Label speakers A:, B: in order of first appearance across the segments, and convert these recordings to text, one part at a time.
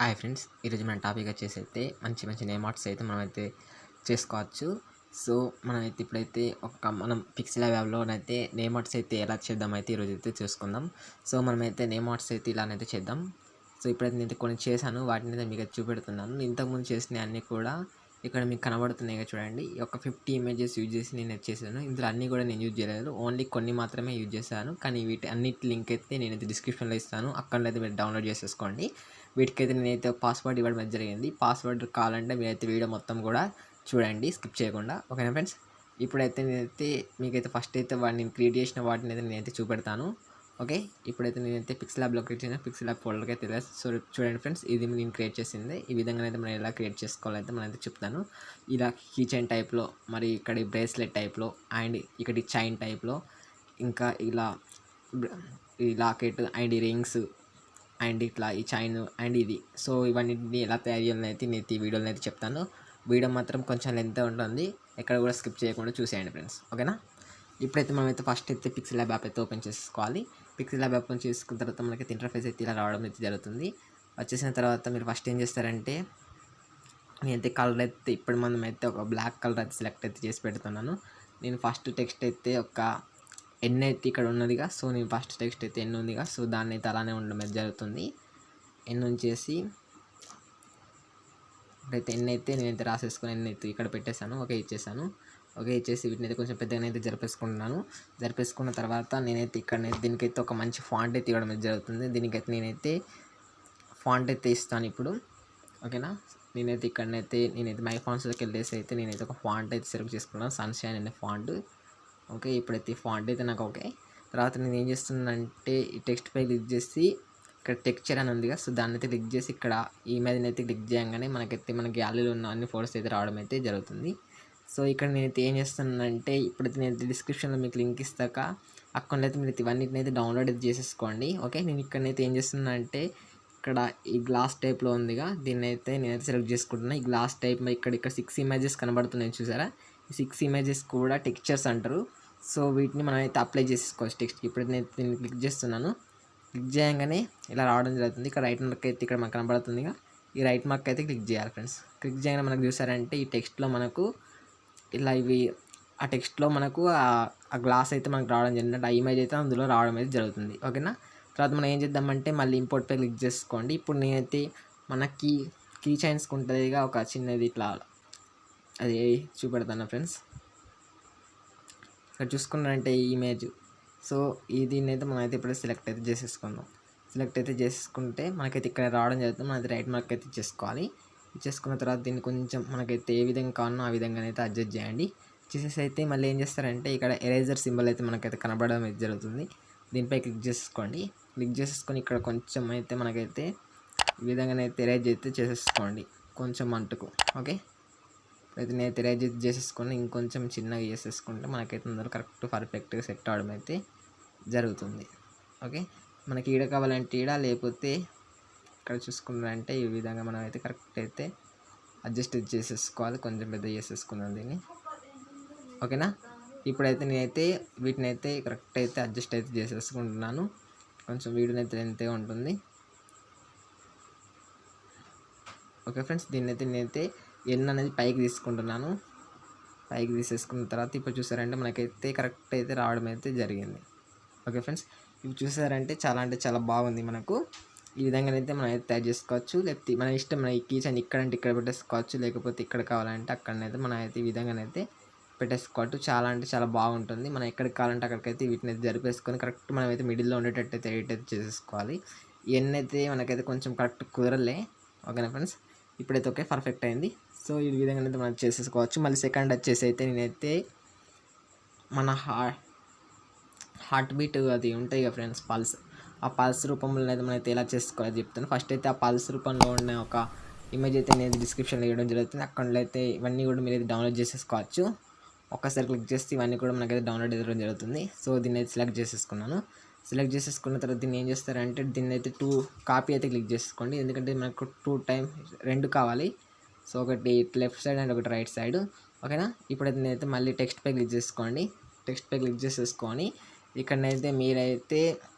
A: Hi friends, ఈరోజు మన topic వచ్చేసి అయితే మంచి నేమ్ ఆర్ట్స్ అయితే మనమైతే చేసుకోవచ్చు. సో మనమైతే ఇప్పుడైతే మనం పిక్సెల్ యాప్లోనైతే నేమ్ ఆర్ట్స్ అయితే ఎలా చేద్దామైతే ఈరోజు అయితే చూసుకుందాం. సో మనమైతే నేమ్ ఆర్ట్స్ అయితే ఇలానైతే చేద్దాం. సో ఇప్పుడైతే నేను కొన్ని చేశాను, వాటిని అయితే మీకు చూపెడుతున్నాను. ఇంతకుముందు చేసిన అన్నీ కూడా ఇక్కడ మీకు కనబడుతున్నాయి కదా, చూడండి. ఒక 50 ఇమేజెస్ యూజ్ చేసి నేను చేశాను. ఇందులో అన్నీ కూడా నేను యూజ్ చేయలేదు, ఓన్లీ కొన్ని మాత్రమే యూజ్ చేశాను. కానీ వీటి అన్నిటి లింక్ అయితే నేనైతే డిస్క్రిప్షన్లో ఇస్తాను, అక్కడ అయితే మీరు డౌన్లోడ్ చేసేసుకోండి. వీటికైతే నేనైతే పాస్వర్డ్ ఇవ్వడం జరిగింది. పాస్వర్డ్ కావాలంటే మీరైతే వీడియో మొత్తం కూడా చూడండి, స్కిప్ చేయకుండా. ఓకేనా ఫ్రెండ్స్, ఇప్పుడైతే నేనైతే మీకైతే ఫస్ట్ అయితే నేను క్రియేట్ చేసిన వాటిని అయితే నేనైతే చూపెడతాను. ఓకే, ఇప్పుడైతే నేనైతే పిక్సెల్ ల్యాబ్లో క్రియేట్ చేసిన పిక్సెల్ ల్యాబ్ ఫోల్డర్కి అయితే సో చూడండి ఫ్రెండ్స్, ఇది నేను క్రియేట్ చేసింది. ఈ విధంగా అయితే మనం ఎలా క్రియేట్ చేసుకోవాలైతే మనమైతే చెప్తాను. ఇలా కీ చైన్ టైప్లో, మరి ఇక్కడ బ్రేస్లెట్ టైప్లో, అండ్ ఇక్కడ చైన్ టైప్లో, ఇంకా ఇలా ఈ లాకెట్ అండ్ ఈ రింగ్స్ అండ్ ఇట్లా ఈ చైన్ అండ్ ఇది. సో ఇవన్నింటినీ ఎలా తయారు చేయాలని అయితే నేను ఈ వీడియోలో అయితే చెప్తాను. వీడియో మాత్రం కొంచెం లెంత్ ఉంటుంది, ఎక్కడ కూడా స్కిప్ చేయకుండా చూసేయండి ఫ్రెండ్స్. ఓకేనా, ఇప్పుడైతే మనమైతే ఫస్ట్ అయితే పిక్సెల్ ల్యాబ్ యాప్ అయితే ఓపెన్ చేసుకోవాలి. పిక్సెల్ ల్యాబ్ ఓపెన్ చేసుకున్న తర్వాత మనకైతే ఇంటర్ఫేస్ అయితే ఇలా రావడం అయితే జరుగుతుంది. వచ్చేసిన తర్వాత మీరు ఫస్ట్ ఏం చేస్తారంటే, నేనైతే కలర్ అయితే ఇప్పుడు మనం అయితే ఒక బ్లాక్ కలర్ అయితే సెలెక్ట్ అయితే చేసి పెడుతున్నాను. నేను ఫస్ట్ టెక్స్ట్ అయితే ఒక ఎన్ అయితే ఇక్కడ ఉన్నదిగా, సో నేను ఫస్ట్ టెక్స్ట్ అయితే ఎన్ ఉందిగా, సో దాన్ని అయితే అలానే ఉండడం అయితే జరుగుతుంది. ఎన్ ఉంచేసి ఇప్పుడైతే ఎన్ అయితే నేనైతే రాసేసుకుని ఎన్ అయితే ఇక్కడ పెట్టేశాను. ఓకే ఇచ్చేసాను. ఓకే ఇచ్చేసి వీటిని అయితే కొంచెం పెద్దగా అయితే జరిపేసుకుంటున్నాను. జరిపేసుకున్న తర్వాత నేనైతే ఇక్కడ దీనికైతే ఒక మంచి ఫాంట్ అయితే ఇవ్వడం అయితే జరుగుతుంది. దీనికైతే నేనైతే ఫాంట్ అయితే ఇస్తాను ఇప్పుడు. ఓకేనా, నేనైతే మై ఫాంట్స్లోకి వెళ్ళేసి అయితే నేనైతే ఒక ఫాంట్ అయితే సెలెక్ట్ చేసుకున్నాను, సన్షైన్ అనే ఫాంట్. ఓకే, ఇప్పుడైతే ఈ ఫాంట్ అయితే నాకు ఓకే. తర్వాత నేను ఏం చేస్తున్నానంటే ఈ టెక్స్ట్ పై క్లిక్ చేసి ఇక్కడ టెక్స్చర్ అని ఉందిగా, సో దాన్ని అయితే క్లిక్ చేసి ఇక్కడ ఈ ఇమేజ్ని అయితే క్లిక్ చేయగానే మనకైతే మన గ్యాలరీలో ఉన్న అన్ని ఫోటోస్ అయితే రావడం అయితే జరుగుతుంది. సో ఇక్కడ నేనైతే ఏం చేస్తున్నానంటే, ఇప్పుడైతే నేను డిస్క్రిప్షన్లో మీకు లింక్ ఇస్తాక అక్కడ అయితే మీరు ఇవన్నిటిని అయితే డౌన్లోడ్ అయితే చేసేసుకోండి. ఓకే, నేను ఇక్కడనైతే ఏం చేస్తున్నానంటే, ఇక్కడ ఈ గ్లాస్ టైప్లో ఉందిగా, దీన్ని అయితే నేనైతే సెలెక్ట్ చేసుకుంటున్నాను. ఈ గ్లాస్ టైప్ ఇక్కడ 6 ఇమేజెస్ కనబడుతున్నాయి చూసారా, ఈ 6 ఇమేజెస్ కూడా టెక్స్చర్స్ అంటారు. సో వీటిని మనం అయితే అప్లై చేసుకోవచ్చు టెక్స్ట్కి. ఇప్పుడైతే నేను దీన్ని క్లిక్ చేస్తున్నాను. క్లిక్ చేయగానే ఇలా రావడం జరుగుతుంది. ఇక్కడ రైట్ మార్క్ అయితే ఇక్కడ మనకు కనబడుతుందిగా, ఈ రైట్ మార్క్ అయితే క్లిక్ చేయాలి ఫ్రెండ్స్. క్లిక్ చేయగానే మనకు చూసారంటే ఈ టెక్స్ట్లో మనకు ఇలా ఇవి ఆ టెక్స్ట్లో మనకు ఆ గ్లాస్ అయితే మనకు రావడం జరిగింది, ఆ ఇమేజ్ అయితే అందులో రావడం అయితే జరుగుతుంది. ఓకేనా, తర్వాత మనం ఏం చేద్దామంటే మళ్ళీ ఇంపోర్ట్ పై క్లిక్ చేసుకోండి. ఇప్పుడు నేనైతే మనకి కీ చైన్స్కి ఉంటుందిగా ఒక చిన్నది ఇట్లా, అది చూపెడతాను ఫ్రెండ్స్. ఇక్కడ చూసుకున్నారంటే ఈ ఇమేజ్, సో దీన్ని అయితే మనం అయితే ఇప్పుడు సెలెక్ట్ అయితే చేసేసుకుందాం. సెలెక్ట్ అయితే చేసుకుంటే మనకైతే ఇక్కడ రావడం జరుగుతుంది. మనది రైట్ మార్క్ అయితే ఇచ్చేసుకోవాలి. ఇచ్చేసుకున్న తర్వాత దీన్ని కొంచెం మనకైతే ఏ విధంగా కావాలో ఆ విధంగా అయితే అడ్జస్ట్ చేయండి. చేసేసి అయితే మళ్ళీ ఏం చేస్తారంటే ఇక్కడ ఎరేజర్ సింబల్ అయితే మనకైతే కనబడడం అయితే జరుగుతుంది. దీనిపై క్లిక్ చేసుకోండి. క్లిక్ చేసేసుకొని ఇక్కడ కొంచెం అయితే మనకైతే ఈ విధంగానైతే ఎరేజ్ అయితే చేసేసుకోండి కొంచెం అంటుకు. ఓకే, అయితే నేనైతే ఎరేజ్ చేసేసుకొని ఇంకొంచెం చిన్నగా చేసేసుకుంటే మనకైతే అందరూ కరెక్ట్ పర్ఫెక్ట్గా సెట్ అవడం అయితే జరుగుతుంది. ఓకే, మనకి ఈడ కావాలంటే ఈడ, లేకపోతే ఇక్కడ చూసుకున్నారంటే ఈ విధంగా మనం అయితే కరెక్ట్ అయితే అడ్జస్ట్ చేసేసుకోవాలి. కొంచెం పెద్ద చేసేసుకుందాం దీన్ని. ఓకేనా, ఇప్పుడైతే నేనైతే వీటిని అయితే కరెక్ట్ అయితే అడ్జస్ట్ అయితే చేసేసుకుంటున్నాను. కొంచెం వీడియోని అయితే ఎంతే ఉంటుంది. ఓకే ఫ్రెండ్స్, దీన్ని అయితే నేనైతే ఎన్ అనేది పైకి తీసుకుంటున్నాను. పైకి తీసేసుకున్న తర్వాత ఇప్పుడు చూసారంటే మనకైతే కరెక్ట్ అయితే రావడం అయితే జరిగింది. ఓకే ఫ్రెండ్స్, ఇవి చూసారంటే చాలా అంటే చాలా బాగుంది. మనకు ఈ విధంగానైతే మనం అయితే తయారు చేసుకోవచ్చు, లేకపోతే మన ఇష్టం. మన ఈ కీచైన్ ఇక్కడ అంటే ఇక్కడ పెట్టేసుకోవచ్చు, లేకపోతే ఇక్కడ కావాలంటే అక్కడనైతే మనం అయితే ఈ విధంగానైతే పెట్టేసుకోవచ్చు. చాలా అంటే చాలా బాగుంటుంది. మనం ఎక్కడికి కావాలంటే అక్కడికైతే వీటిని అయితే జరిపేసుకొని కరెక్ట్ మనం అయితే మిడిల్లో ఉండేటట్టు అయితే ఎడిట్ అయితే చేసేసుకోవాలి. ఇవన్నీ అయితే మనకైతే కొంచెం కరెక్ట్ కుదరలే. ఓకేనా ఫ్రెండ్స్, ఇప్పుడైతే ఓకే పర్ఫెక్ట్ అయింది. సో ఈ విధంగా అయితే మనం చేసేసుకోవచ్చు. మళ్ళీ సెకండ్ వచ్చేసి అయితే నేనైతే మన హార్ట్ బీట్ అది ఉంటాయి కదా ఫ్రెండ్స్, పల్స్, ఆ పల్స్ రూపంలో అయితే మనమైతే ఎలా చేసుకోవాలో చెప్తాను. ఫస్ట్ అయితే ఆ పల్స్ రూపంలో ఉన్న ఒక ఇమేజ్ అయితే నేను డిస్క్రిప్షన్లో ఇవ్వడం జరుగుతుంది. అక్కడ అయితే ఇవన్నీ కూడా మీరు అయితే డౌన్లోడ్ చేసేసుకోవచ్చు. ఒక్కసారి క్లిక్ చేస్తే ఇవన్నీ కూడా మనకైతే డౌన్లోడ్ అవ్వడం జరుగుతుంది. సో దీన్ని అయితే సెలెక్ట్ చేసేసుకున్నాను. సెలెక్ట్ చేసేసుకున్న తర్వాత దీన్ని ఏం చేస్తారంటే దీన్ని అయితే 2 కాపీ అయితే క్లిక్ చేసుకోండి, ఎందుకంటే మనకు 2 కావాలి. సో ఒకటి లెఫ్ట్ సైడ్ అండ్ ఒకటి రైట్ సైడ్. ఓకేనా, ఇప్పుడైతే నేనైతే మళ్ళీ టెక్స్ట్ పై క్లిక్ చేసుకోండి. టెక్స్ట్ పై క్లిక్ చేసేసుకొని ఇక్కడనైతే మీరైతే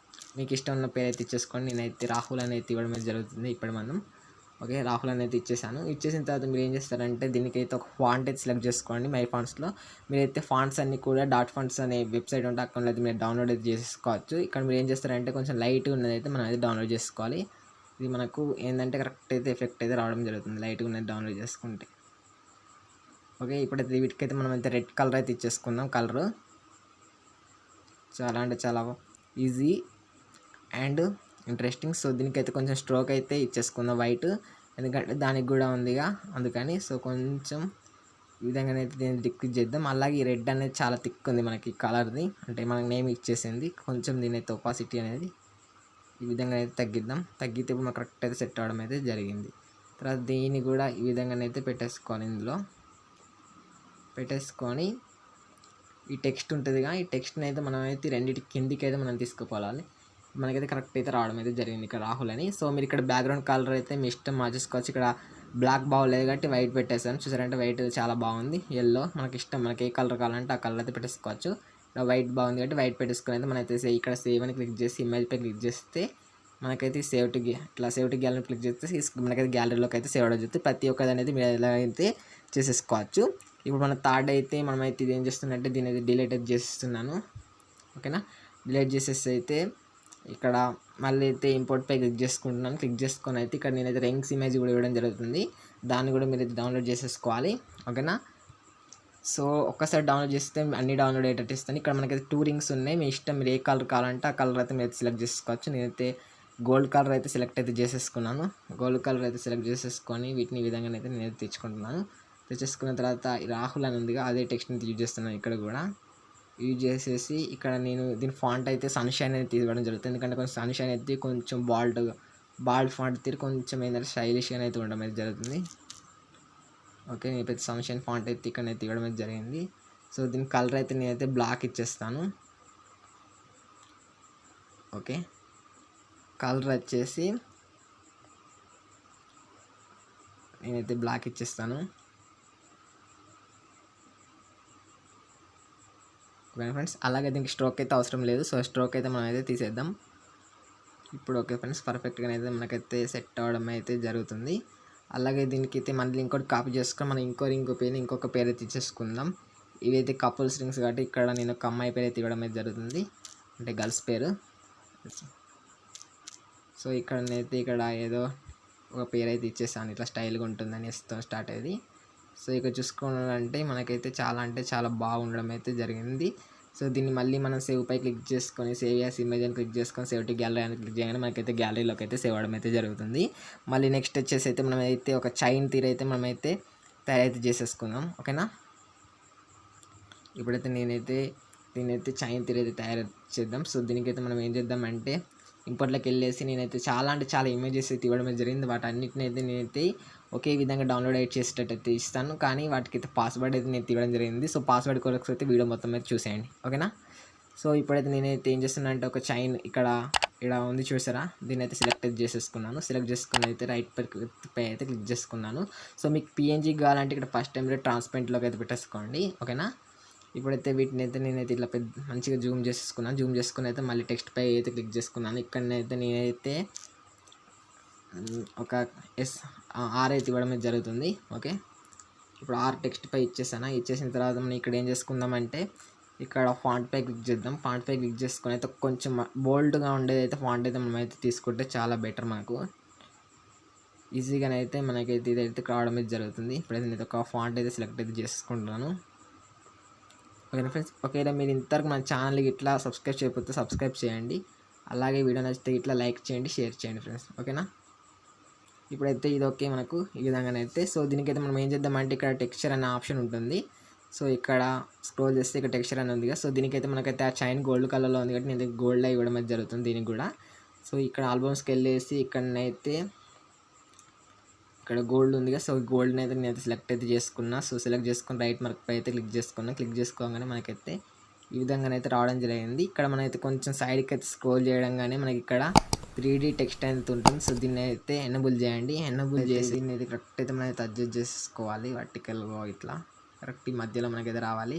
A: మీకు ఇష్టం ఉన్న పేరు అయితే ఇచ్చేసుకోండి. నేనైతే రాహుల్ అని అయితే ఇవ్వడం జరుగుతుంది ఇప్పుడు మనం. ఓకే, రాహుల్ అనేది ఇచ్చేసాను. ఇచ్చేసిన తర్వాత మీరు ఏం చేస్తారంటే దీనికైతే ఒక ఫాంట్ అయితే సెలెక్ట్ చేసుకోండి. మై ఫాంట్స్లో మీరైతే ఫాంట్స్ అన్నీ కూడా డాట్ ఫాంట్స్ అనే వెబ్సైట్ ఉంటే అక్కడ అయితే మీరు డౌన్లోడ్ అయితే చేసుకోవచ్చు. ఇక్కడ మీరు ఏం చేస్తారంటే కొంచెం లైట్గా ఉన్నది అయితే మనం అయితే డౌన్లోడ్ చేసుకోవాలి. ఇది మనకు ఏంటంటే కరెక్ట్ అయితే ఎఫెక్ట్ అయితే రావడం జరుగుతుంది లైట్గా ఉన్నది డౌన్లోడ్ చేసుకుంటే. ఓకే, ఇప్పుడైతే వీటికైతే మనం అయితే రెడ్ కలర్ అయితే ఇచ్చేసుకుందాం. కలరు చాలా అంటే చాలా ఈజీ అండ్ ఇంట్రెస్టింగ్. సో దీనికైతే కొంచెం స్ట్రోక్ అయితే ఇచ్చేసుకుందాం వైట్, ఎందుకంటే దానికి కూడా ఉందిగా అందుకని. సో కొంచెం ఈ విధంగానైతే దీన్ని థిక్ చేద్దాం. అలాగే ఈ రెడ్ అనేది చాలా థిక్ ఉంది మనకి కలర్ది, అంటే మనకు నేమ్ ఇచ్చేసింది. కొంచెం దీనైతే ఒపాసిటీ అనేది ఈ విధంగా అయితే తగ్గిద్దాం. తగ్గితే ఇప్పుడు మనకు కరెక్ట్ అయితే సెట్ అవ్వడం అయితే జరిగింది. తర్వాత దీన్ని కూడా ఈ విధంగానైతే పెట్టేసుకోవాలి. ఇందులో పెట్టేసుకొని ఈ టెక్స్ట్ ఉంటుందిగా, ఈ టెక్స్ట్ని అయితే మనం అయితే రెండింటి కిందికి అయితే మనం తీసుకుపోవాలి. మనకైతే కరెక్ట్ అయితే రావడం అయితే జరిగింది ఇక్కడ రాహుల్ అని. సో మీరు ఇక్కడ బ్యాక్గ్రౌండ్ కలర్ అయితే మీ ఇష్టం మార్చేసుకోవచ్చు. ఇక్కడ బ్లాక్ బాగోలేదు కాబట్టి వైట్ పెట్టేసాను. చూసారంటే వైట్ చాలా బాగుంది. ఎల్లో మనకి ఇష్టం, మనకి ఏ కలర్ కావాలంటే ఆ కలర్ అయితే పెట్టేసుకోవచ్చు. ఇక్కడ వైట్ బాగుంది కాబట్టి వైట్ పెట్టేసుకుని అయితే మనైతే ఇక్కడ సేవ్ అని క్లిక్ చేసి ఇమేజ్ పై క్లిక్ చేస్తే మనకైతే సేవ్ టు గ్యాలరీ క్లిక్ చేస్తే మనకైతే గ్యాలరీలోకి అయితే సేవ్ అవడం జరుగుతుంది. ప్రతి ఒక్కది అనేది మీరు ఎలా అయితే చేసేసుకోవచ్చు. ఇప్పుడు మన థర్డ్ అయితే మనమైతే ఇది ఏం చేస్తుందంటే దీని అయితే డిలీట్ అయితే చేస్తున్నాను. ఓకేనా, డిలీట్ చేసేసి అయితే ఇక్కడ మళ్ళీ అయితే ఇంపోర్ట్ పై క్లిక్ చేసుకుంటున్నాను. క్లిక్ చేసుకొని అయితే ఇక్కడ నేనైతే రింగ్స్ ఇమేజ్ కూడా ఇవ్వడం జరుగుతుంది. దాన్ని కూడా మీరు అయితే డౌన్లోడ్ చేసేసుకోవాలి. ఓకేనా, సో ఒక్కసారి డౌన్లోడ్ చేస్తే అన్ని డౌన్లోడ్ అయ్యేటట్టు ఇస్తాను. ఇక్కడ మనకైతే 2 రింగ్స్ ఉన్నాయి. మీ ఇష్టం, మీరు ఏ కలర్ కావాలంటే ఆ కలర్ అయితే మీరు సెలెక్ట్ చేసుకోవచ్చు. నేనైతే గోల్డ్ కలర్ అయితే సెలెక్ట్ అయితే చేసేసుకున్నాను. గోల్డ్ కలర్ అయితే సెలెక్ట్ చేసేసుకొని వీటిని ఈ విధంగా అయితే నేనైతే తెచ్చుకుంటున్నాను. తెచ్చేసుకున్న తర్వాత రాహుల్ అని ఉందిగా అదే టెక్స్ట్ని యూజ్ చేస్తున్నాను. ఇక్కడ కూడా యూజ్ చేసేసి ఇక్కడ నేను దీని ఫాంట్ అయితే సన్షైన్ అయితే తీసుకోవడం జరుగుతుంది. ఎందుకంటే కొంచెం సన్షైన్ అయితే కొంచెం బాల్డ్ ఫాంట్ తీరు కొంచెం ఏంటంటే స్టైలిష్గా అయితే ఉండడం అయితే జరుగుతుంది. ఓకే, నేను పెద్ద సన్షైన్ ఫాంట్ అయితే ఇక్కడ తీయడం అయితే జరిగింది. సో దీని కలర్ అయితే నేనైతే బ్లాక్ ఇచ్చేస్తాను. ఓకే, కలర్ వచ్చేసి నేనైతే బ్లాక్ ఇచ్చేస్తాను. ఓకే ఫ్రెండ్స్, అలాగే దీనికి స్ట్రోక్ అయితే అవసరం లేదు. సో స్ట్రోక్ అయితే మనం అయితే తీసేద్దాం ఇప్పుడు. ఓకే ఫ్రెండ్స్, పర్ఫెక్ట్గా అయితే మనకైతే సెట్ అవ్వడం అయితే జరుగుతుంది. అలాగే దీనికి అయితే మళ్ళీ ఇంకోటి కాపీ చేసుకొని మనం ఇంకొక పేరు అయితే ఇచ్చేసుకుందాం. ఇవైతే కపుల్స్ రింగ్స్ కాబట్టి ఇక్కడ నేను ఒక అమ్మాయి పేరు అయితే ఇవ్వడం అయితే జరుగుతుంది, అంటే గర్ల్స్ పేరు. సో ఇక్కడ ఏదో ఒక పేరు అయితే ఇచ్చేసాను, ఇట్లా స్టైల్గా ఉంటుందని స్టార్ట్ అయ్యేది. సో ఇక్కడ చూసుకోవాలంటే మనకైతే చాలా అంటే చాలా బాగుండడం అయితే జరిగింది. సో దీన్ని మళ్ళీ మనం సేవ్ పై క్లిక్ చేసుకొని సేవ్ యాస్ ఇమేజ్ అని క్లిక్ చేసుకొని సేవ్ టు గ్యాలరీ అని క్లిక్ చేయగానే మనకైతే గ్యాలరీలోకి అయితే సేవ్ అవడం అయితే జరుగుతుంది. మళ్ళీ నెక్స్ట్ వచ్చేసి అయితే మనం అయితే ఒక చైన్ తీరు అయితే మనమైతే తయారైతే చేసేసుకుందాం. ఓకేనా, ఇప్పుడైతే దీనైతే చైన్ తీరు అయితే తయారు చేద్దాం. సో దీనికైతే మనం ఏం చేద్దామంటే ఇంపోర్ట్లోకి వెళ్ళేసి నేనైతే చాలా అంటే చాలా ఇమేజెస్ అయితే ఇవ్వడం జరిగింది. వాటన్నిటిని అయితే నేనైతే ఒకే విధంగా డౌన్లోడ్ అయితే చేసేటట్టు అయితే ఇస్తాను, కానీ వాటికి అయితే పాస్వర్డ్ అయితే నేను ఇవ్వడం జరిగింది. సో పాస్వర్డ్ కొరకు అయితే వీడియో మొత్తం అయితే చూసేయండి. ఓకేనా, సో ఇప్పుడైతే నేనైతే ఏం చేస్తున్నా అంటే ఒక చైన్ ఇక్కడ ఉంది చూసారా, దీన్ని అయితే సెలెక్ట్ అయితే చేసేసుకున్నాను. సెలెక్ట్ చేసుకుని అయితే రైట్ పై అయితే క్లిక్ చేసుకున్నాను. సో మీకు పిఎన్జీ కావాలంటే ఇక్కడ ఫస్ట్ టైం ట్రాన్స్పరెంట్లోకి అయితే పెట్టేసుకోండి. ఓకేనా, ఇప్పుడైతే వీటిని అయితే నేనైతే ఇట్లా మంచిగా జూమ్ చేసుకుని అయితే మళ్ళీ టెక్స్ట్ పై అయితే క్లిక్ చేసుకున్నాను. ఇక్కడనైతే నేనైతే ఒక ఆర్ అయితే ఇవ్వడం జరుగుతుంది. ఓకే, ఇప్పుడు ఆర్ టెక్స్ట్ పై ఇచ్చేసిన తర్వాత మనం ఇక్కడ ఏం చేసుకుందామంటే ఇక్కడ ఫాంట్ పై క్లిక్ చేద్దాం. ఫాంట్ పై క్లిక్ చేసుకొని అయితే కొంచెం బోల్డ్గా ఉండేది అయితే ఫాంట్ అయితే మనం అయితే తీసుకుంటే చాలా బెటర్, మనకు ఈజీగానైతే మనకైతే ఇదైతే రావడం అయితే జరుగుతుంది. ఇప్పుడైతే నేను ఒక ఫాంట్ అయితే సెలెక్ట్ అయితే చేసుకుంటున్నాను. ఓకేనా ఫ్రెండ్స్, ఓకేనా మీరు ఇంతవరకు మన ఛానల్కి ఇట్లా సబ్స్క్రైబ్ చేయకపోతే సబ్స్క్రైబ్ చేయండి. అలాగే వీడియో నచ్చితే ఇట్లా లైక్ చేయండి, షేర్ చేయండి ఫ్రెండ్స్. ఓకేనా, ఇప్పుడైతే ఇది ఓకే మనకు ఈ విధంగానైతే. సో దీనికైతే మనం ఏం చేద్దామంటే ఇక్కడ టెక్స్చర్ అనే ఆప్షన్ ఉంటుంది. సో ఇక్కడ స్క్రోల్ చేస్తే ఇక్కడ టెక్స్చర్ అని ఉందిగా. సో దీనికైతే మనకైతే ఆ చైన్ గోల్డ్ కలర్లో ఉంది కాబట్టి నేను గోల్డ్ ఇవ్వడం అయితే జరుగుతుంది దీనికి కూడా. సో ఇక్కడ ఆల్బమ్స్కి వెళ్ళేసి ఇక్కడనైతే ఇక్కడ గోల్డ్ ఉందిగా. సో గోల్డ్ని అయితే నేనైతే సెలెక్ట్ అయితే చేసుకున్నా. సో సెలెక్ట్ చేసుకుని రైట్ మార్క్ పై అయితే క్లిక్ చేసుకున్నా. క్లిక్ చేసుకోగానే మనకైతే ఈ విధంగానైతే రావడం జరిగింది. ఇక్కడ మనమైతే కొంచెం సైడ్కి అయితే స్క్రోల్ చేయడంగానే మనకి ఇక్కడ 3D టెక్స్ట్ అనేది ఉంటుంది. సో దీన్ని అయితే ఎనేబుల్ చేయండి. ఎనేబుల్ చేసి దీన్ని అయితే కరెక్ట్ అయితే మనం అయితే అడ్జస్ట్ చేసుకోవాలి. వర్టికల్గా ఇట్లా కరెక్ట్ ఈ మధ్యలో మనకైతే రావాలి.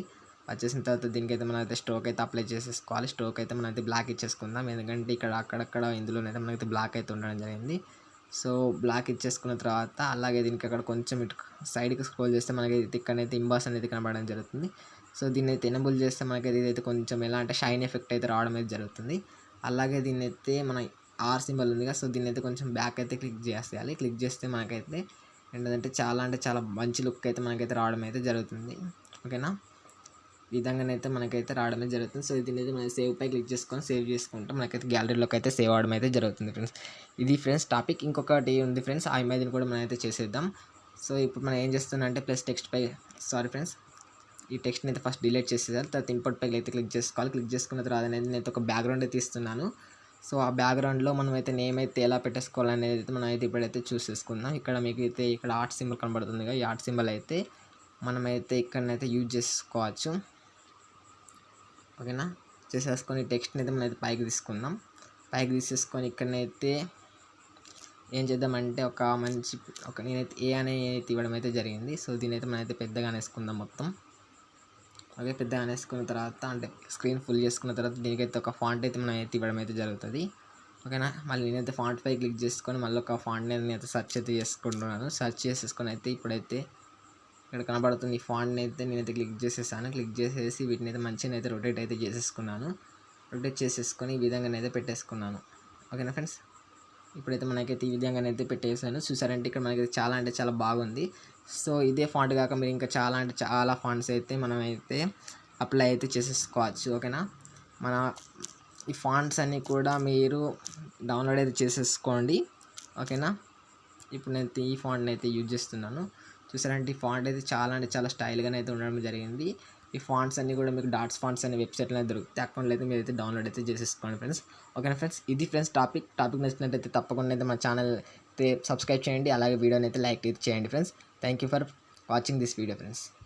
A: వచ్చేసిన తర్వాత దీనికైతే మనం అయితే స్ట్రోక్ అయితే అప్లై చేసేసుకోవాలి. స్ట్రోక్ అయితే మనం అయితే బ్లాక్ ఇచ్చేసుకుందాం, ఎందుకంటే ఇక్కడ అక్కడక్కడ ఇందులోనైతే మనకైతే బ్లాక్ అయితే ఉండడం జరిగింది. సో బ్లాక్ ఇచ్చేసుకున్న తర్వాత అలాగే దీనికి అక్కడ కొంచెం ఇటు సైడ్కి స్క్రోల్ చేస్తే మనకి ఇక్కడైతే ఇంబాస్ అనేది కనబడడం జరుగుతుంది. సో దీన్ని అయితే ఎనేబుల్ చేస్తే మనకి ఇదైతే కొంచెం ఎలా అంటే షైన్ ఎఫెక్ట్ అయితే రావడం అయితే జరుగుతుంది. అలాగే దీన్ని అయితే మన ఆర్ సింబల్ ఉంది కదా, సో దీన్ని అయితే కొంచెం బ్యాక్ అయితే క్లిక్ చేసేయాలి. క్లిక్ చేస్తే మనకైతే ఏంటంటే చాలా మంచి లుక్ అయితే మనకైతే రావడం అయితే జరుగుతుంది. ఓకేనా, ఈ విధంగానైతే మనకైతే రావడమే జరుగుతుంది. సో దీని అయితే మనం సేవ్ పై క్లిక్ చేసుకొని సేవ్ చేసుకుంటే మనకైతే గ్యాలరీలోకి అయితే సేవ్ అవడం అయితే జరుగుతుంది ఫ్రెండ్స్. ఇది ఫ్రెండ్స్ టాపిక్. ఇంకొకటి ఉంది ఫ్రెండ్స్, ఆ ఇమేజ్ని కూడా మనం అయితే చేసేద్దాం. సో ఇప్పుడు మనం ఏం చేస్తున్నాం అంటే ప్లస్ టెక్స్ట్ పై ఫ్రెండ్స్ ఈ టెక్స్ట్ని అయితే ఫస్ట్ డిలీట్ చేసేయాలి. తర్వాత ఇంపోర్ట్ పై అయితే క్లిక్ చేసుకోవాలి. క్లిక్ చేసుకున్న తర్వాత నేను ఒక బ్యాక్గ్రౌండ్ అయితే ఇస్తున్నాను. సో ఆ బ్యాక్గ్రౌండ్లో మనం అయితే నేమ్ అయితే ఎలా పెట్టేసుకోవాలనేది అయితే మనం అయితే ఇప్పుడైతే చూసేసుకుందాం. ఇక్కడ మీకు అయితే ఇక్కడ ఆర్ట్ సింబల్ కనబడుతుంది కదా, ఈ ఆర్ట్ సింబల్ అయితే మనమైతే ఇక్కడనైతే యూజ్ చేసుకోవచ్చు. ఓకేనా, చేసేసుకొని టెక్స్ట్ని అయితే మనం అయితే పైకి తీసుకుందాం. పైకి తీసేసుకొని ఇక్కడనైతే ఏం చేద్దామంటే నేనైతే ఏ అనే ఇవ్వడం అయితే జరిగింది. సో దీని అయితే మనం అయితే పెద్దగా అనేసుకుందాం మొత్తం. ఓకే, పెద్దగా అనేసుకున్న తర్వాత అంటే స్క్రీన్ ఫుల్ చేసుకున్న తర్వాత దీనికైతే ఒక ఫాంట్ అయితే మనం అయితే ఇవ్వడం అయితే జరుగుతుంది. ఓకేనా, మళ్ళీ నేనైతే ఫాంట్ పై క్లిక్ చేసుకొని మళ్ళీ ఒక ఫాంట్ని నేనైతే సెర్చ్ అయితే చేసుకుంటున్నాను. సెర్చ్ చేసేసుకొని అయితే ఇప్పుడైతే ఇక్కడ కనబడుతుంది ఈ ఫాంట్ని అయితే నేనైతే క్లిక్ చేసేసాను. క్లిక్ చేసేసి వీటిని అయితే మంచిగా అయితే రొటేట్ అయితే చేసేసుకున్నాను. రొటేట్ చేసేసుకొని ఈ విధంగానైతే పెట్టేసుకున్నాను. ఓకేనా ఫ్రెండ్స్, ఇప్పుడైతే మనకైతే ఈ విధంగానైతే పెట్టేసాను. చూసారంటే ఇక్కడ మనకి చాలా బాగుంది. సో ఇదే ఫాంట్ కాక మీరు ఇంకా చాలా ఫాంట్స్ అయితే మనమైతే అప్లై అయితే చేసేసుకోవచ్చు. ఓకేనా, మన ఈ ఫాంట్స్ అన్నీ కూడా మీరు డౌన్లోడ్ అయితే చేసేసుకోండి. ఓకేనా, ఇప్పుడు నేను ఈ ఫాంట్ని అయితే యూజ్ చేస్తున్నాను. చూసారంటే ఈ ఫాంట్ అయితే చాలా స్టైల్గానే అయితే ఉండడం జరిగింది. ఈ ఫాంట్స్ అన్నీ కూడా మీకు డాట్స్ ఫాంట్స్ అనే వెబ్సైట్లో దొరుకుతాయి. అకౌంట్లో అయితే మీరు అయితే డౌన్లోడ్ అయితే చేసేసుకోండి ఫ్రెండ్స్. ఓకేనా ఫ్రెండ్స్, ఇది ఫ్రెండ్స్ టాపిక్ నచ్చినట్టయితే తప్పకుండా అయితే మా ఛానల్ అయితే సబ్స్క్రైబ్ చేయండి. అలాగే వీడియోని అయితే లైక్ చేయండి friends. Thank you for watching this video friends.